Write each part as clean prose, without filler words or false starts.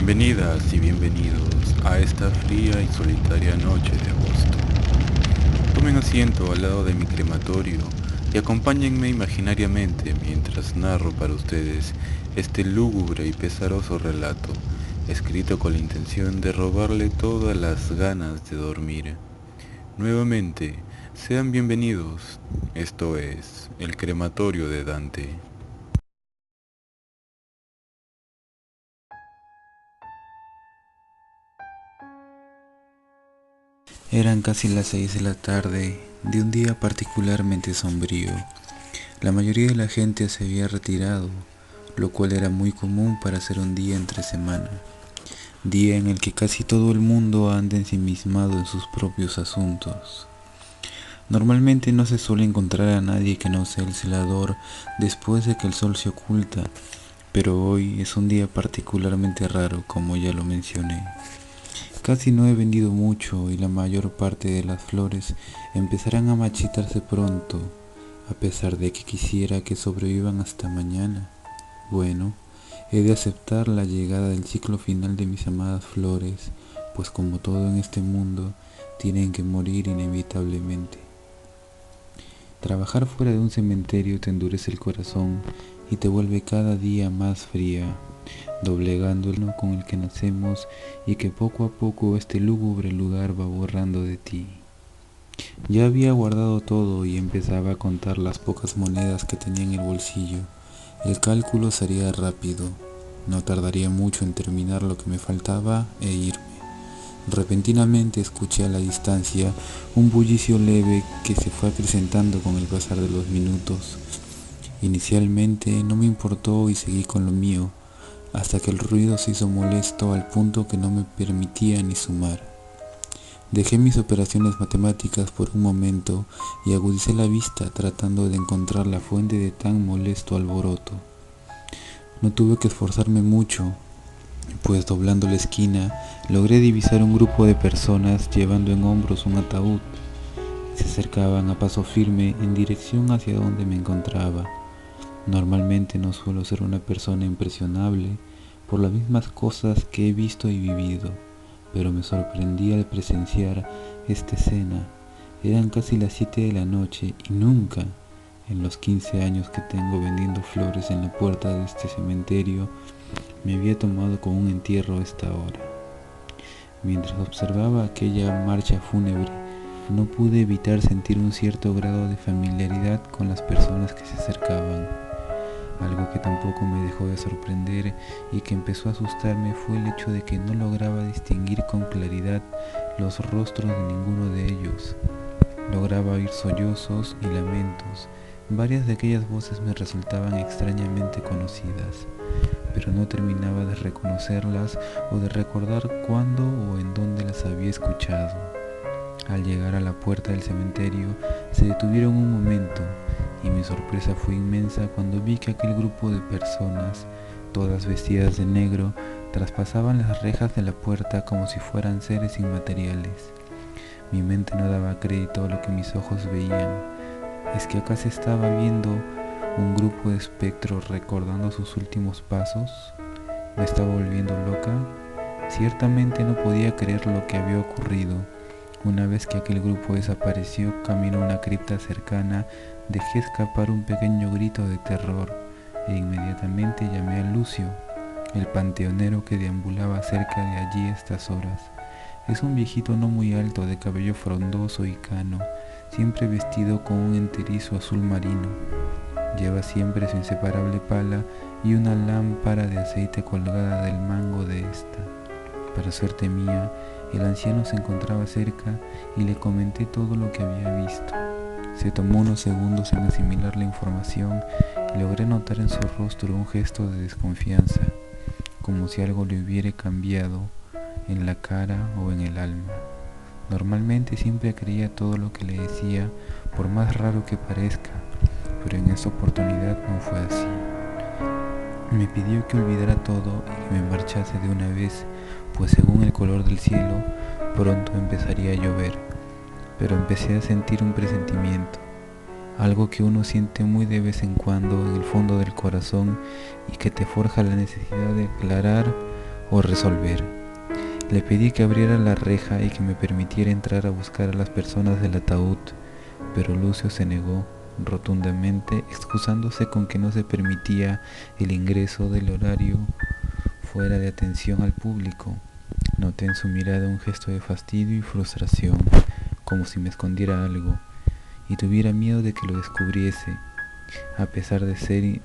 Bienvenidas y bienvenidos a esta fría y solitaria noche de agosto. Tomen asiento al lado de mi crematorio y acompáñenme imaginariamente mientras narro para ustedes este lúgubre y pesaroso relato, escrito con la intención de robarle todas las ganas de dormir. Nuevamente, sean bienvenidos. Esto es el crematorio de Dante. Eran casi las 6 de la tarde de un día particularmente sombrío. La mayoría de la gente se había retirado, lo cual era muy común para ser un día entre semana, día en el que casi todo el mundo anda ensimismado en sus propios asuntos. Normalmente no se suele encontrar a nadie que no sea el celador después de que el sol se oculta, pero hoy es un día particularmente raro, como ya lo mencioné. Casi no he vendido mucho y la mayor parte de las flores empezarán a marchitarse pronto, a pesar de que quisiera que sobrevivan hasta mañana. Bueno, he de aceptar la llegada del ciclo final de mis amadas flores, pues como todo en este mundo, tienen que morir inevitablemente. Trabajar fuera de un cementerio te endurece el corazón y te vuelve cada día más fría, doblegando el no con el que nacemos y que poco a poco este lúgubre lugar va borrando de ti. Ya había guardado todo y empezaba a contar las pocas monedas que tenía en el bolsillo. El cálculo sería rápido, no tardaría mucho en terminar lo que me faltaba e irme. Repentinamente escuché a la distancia un bullicio leve que se fue acrecentando con el pasar de los minutos. Inicialmente no me importó y seguí con lo mío, hasta que el ruido se hizo molesto al punto que no me permitía ni sumar. Dejé mis operaciones matemáticas por un momento y agudicé la vista tratando de encontrar la fuente de tan molesto alboroto. No tuve que esforzarme mucho, pues doblando la esquina logré divisar un grupo de personas llevando en hombros un ataúd. Se acercaban a paso firme en dirección hacia donde me encontraba. Normalmente no suelo ser una persona impresionable por las mismas cosas que he visto y vivido, pero me sorprendí al presenciar esta escena. Eran casi las 7 de la noche y nunca, en los 15 años que tengo vendiendo flores en la puerta de este cementerio, me había tomado con un entierro a esta hora. Mientras observaba aquella marcha fúnebre, no pude evitar sentir un cierto grado de familiaridad con las personas que se acercaban. Algo que tampoco me dejó de sorprender y que empezó a asustarme fue el hecho de que no lograba distinguir con claridad los rostros de ninguno de ellos. Lograba oír sollozos y lamentos. Varias de aquellas voces me resultaban extrañamente conocidas, pero no terminaba de reconocerlas o de recordar cuándo o en dónde las había escuchado. Al llegar a la puerta del cementerio, se detuvieron un momento y mi sorpresa fue inmensa cuando vi que aquel grupo de personas, todas vestidas de negro, traspasaban las rejas de la puerta como si fueran seres inmateriales. Mi mente no daba crédito a lo que mis ojos veían. ¿Es que acá se estaba viendo un grupo de espectros recordando sus últimos pasos? ¿Me estaba volviendo loca? Ciertamente no podía creer lo que había ocurrido. Una vez que aquel grupo desapareció camino a una cripta cercana, dejé escapar un pequeño grito de terror e inmediatamente llamé a Lucio, el panteonero que deambulaba cerca de allí a estas horas. Es un viejito no muy alto, de cabello frondoso y cano, siempre vestido con un enterizo azul marino. Lleva siempre su inseparable pala y una lámpara de aceite colgada del mango de esta. Para suerte mía, el anciano se encontraba cerca y le comenté todo lo que había visto. Se tomó unos segundos en asimilar la información y logré notar en su rostro un gesto de desconfianza, como si algo le hubiera cambiado en la cara o en el alma. Normalmente siempre creía todo lo que le decía, por más raro que parezca, pero en esta oportunidad no fue así. Me pidió que olvidara todo y que me marchase de una vez, pues según el color del cielo, pronto empezaría a llover. Pero empecé a sentir un presentimiento, algo que uno siente muy de vez en cuando en el fondo del corazón y que te forja la necesidad de aclarar o resolver. Le pedí que abriera la reja y que me permitiera entrar a buscar a las personas del ataúd, pero Lucio se negó rotundamente, excusándose con que no se permitía el ingreso del horario fuera de atención al público. Noté en su mirada un gesto de fastidio y frustración, como si me escondiera algo y tuviera miedo de que lo descubriese. A pesar de ser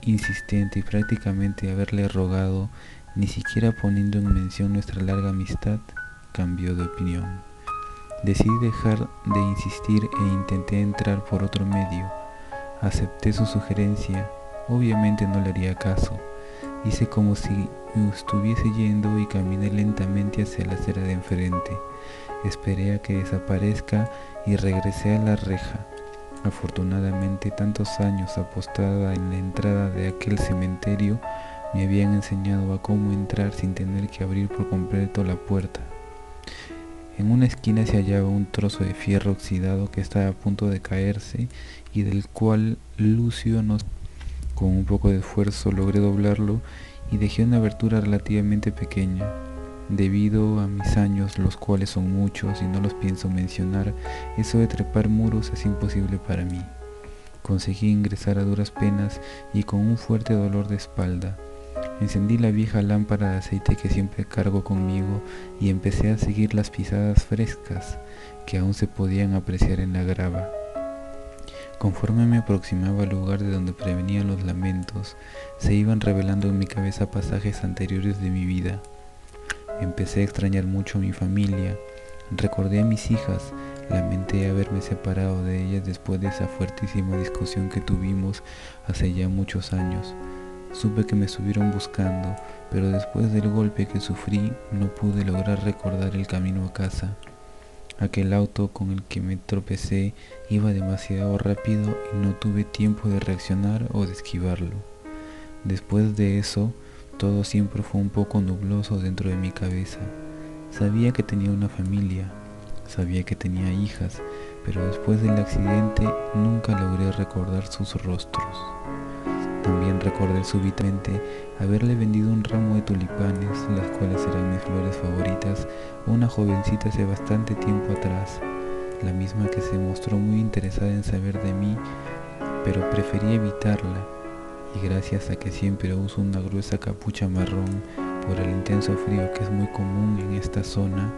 insistente y prácticamente haberle rogado, ni siquiera poniendo en mención nuestra larga amistad, cambió de opinión. Decidí dejar de insistir e intenté entrar por otro medio. Acepté su sugerencia, obviamente no le haría caso. Hice como si me estuviese yendo y caminé lentamente hacia la acera de enfrente. Esperé a que desaparezca y regresé a la reja. Afortunadamente, tantos años apostada en la entrada de aquel cementerio me habían enseñado a cómo entrar sin tener que abrir por completo la puerta. En una esquina se hallaba un trozo de fierro oxidado que estaba a punto de caerse y del cual Lucio con un poco de esfuerzo logré doblarlo y dejé una abertura relativamente pequeña. Debido a mis años, los cuales son muchos y no los pienso mencionar, eso de trepar muros es imposible para mí. Conseguí ingresar a duras penas y con un fuerte dolor de espalda. Encendí la vieja lámpara de aceite que siempre cargo conmigo y empecé a seguir las pisadas frescas que aún se podían apreciar en la grava. Conforme me aproximaba al lugar de donde prevenían los lamentos, se iban revelando en mi cabeza pasajes anteriores de mi vida. Empecé a extrañar mucho a mi familia, recordé a mis hijas, lamenté haberme separado de ellas después de esa fuertísima discusión que tuvimos hace ya muchos años. Supe que me estuvieron buscando, pero después del golpe que sufrí no pude lograr recordar el camino a casa. Aquel auto con el que me tropecé iba demasiado rápido y no tuve tiempo de reaccionar o de esquivarlo. Después de eso, todo siempre fue un poco nubloso dentro de mi cabeza. Sabía que tenía una familia, sabía que tenía hijas, pero después del accidente nunca logré recordar sus rostros. También recordé súbitamente haberle vendido un ramo de tulipanes, las cuales eran mis flores favoritas, a una jovencita hace bastante tiempo atrás, la misma que se mostró muy interesada en saber de mí, pero preferí evitarla, y gracias a que siempre uso una gruesa capucha marrón por el intenso frío que es muy común en esta zona,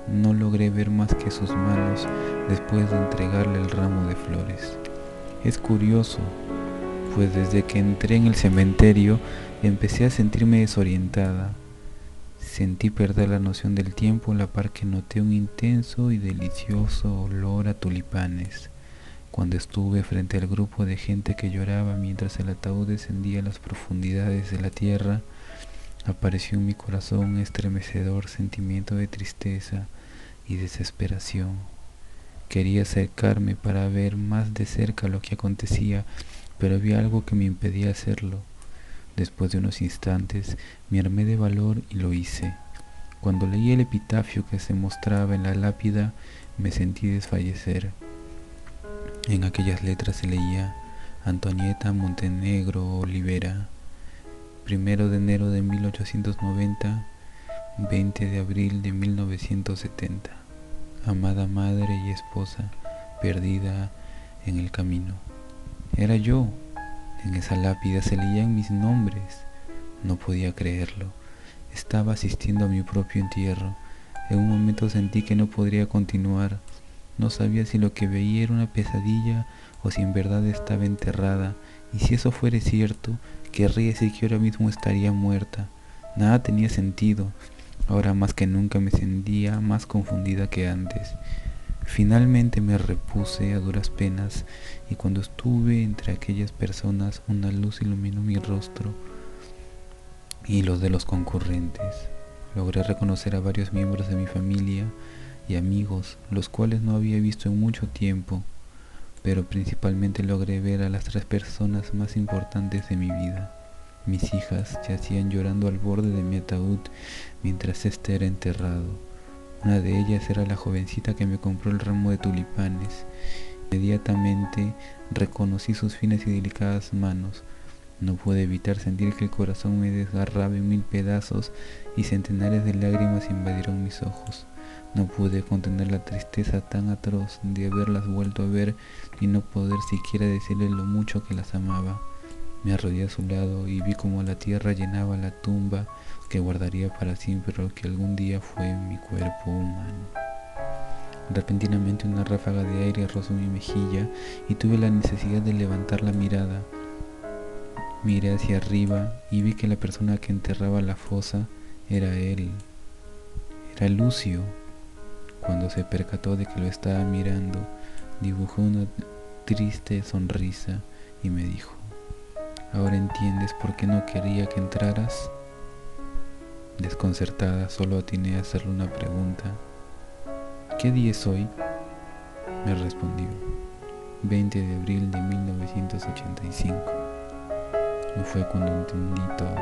no logré ver más que sus manos después de entregarle el ramo de flores. Es curioso, pues desde que entré en el cementerio empecé a sentirme desorientada. Sentí perder la noción del tiempo a la par que noté un intenso y delicioso olor a tulipanes. Cuando estuve frente al grupo de gente que lloraba mientras el ataúd descendía a las profundidades de la tierra, apareció en mi corazón un estremecedor sentimiento de tristeza y desesperación. Quería acercarme para ver más de cerca lo que acontecía, pero había algo que me impedía hacerlo. Después de unos instantes me armé de valor y lo hice. Cuando leí el epitafio que se mostraba en la lápida, me sentí desfallecer. En aquellas letras se leía: Antonieta Montenegro Olivera, 1 de enero de 1890, 20 de abril de 1970. Amada madre y esposa, perdida en el camino. Era yo. En esa lápida se leían mis nombres. No podía creerlo. Estaba asistiendo a mi propio entierro. En un momento sentí que no podría continuar. No sabía si lo que veía era una pesadilla o si en verdad estaba enterrada. Y si eso fuera cierto, querría decir que ahora mismo estaría muerta. Nada tenía sentido. Ahora más que nunca me sentía más confundida que antes. Finalmente me repuse a duras penas y cuando estuve entre aquellas personas una luz iluminó mi rostro y los de los concurrentes. Logré reconocer a varios miembros de mi familia y amigos, los cuales no había visto en mucho tiempo, pero principalmente logré ver a las 3 personas más importantes de mi vida. Mis hijas yacían llorando al borde de mi ataúd mientras éste era enterrado. Una de ellas era la jovencita que me compró el ramo de tulipanes. Inmediatamente reconocí sus finas y delicadas manos. No pude evitar sentir que el corazón me desgarraba en 1000 pedazos y centenares de lágrimas invadieron mis ojos. No pude contener la tristeza tan atroz de haberlas vuelto a ver y no poder siquiera decirle lo mucho que las amaba. Me arrodillé a su lado y vi como la tierra llenaba la tumba que guardaría para siempre lo que algún día fue mi cuerpo humano. Repentinamente una ráfaga de aire rozó mi mejilla y tuve la necesidad de levantar la mirada. Miré hacia arriba y vi que la persona que enterraba la fosa era él. Era Lucio. Cuando se percató de que lo estaba mirando, dibujó una triste sonrisa y me dijo: ¿ahora entiendes por qué no quería que entraras? Desconcertada, solo atiné a hacerle una pregunta. ¿Qué día es hoy? Me respondió: 20 de abril de 1985. Y fue cuando entendí todo.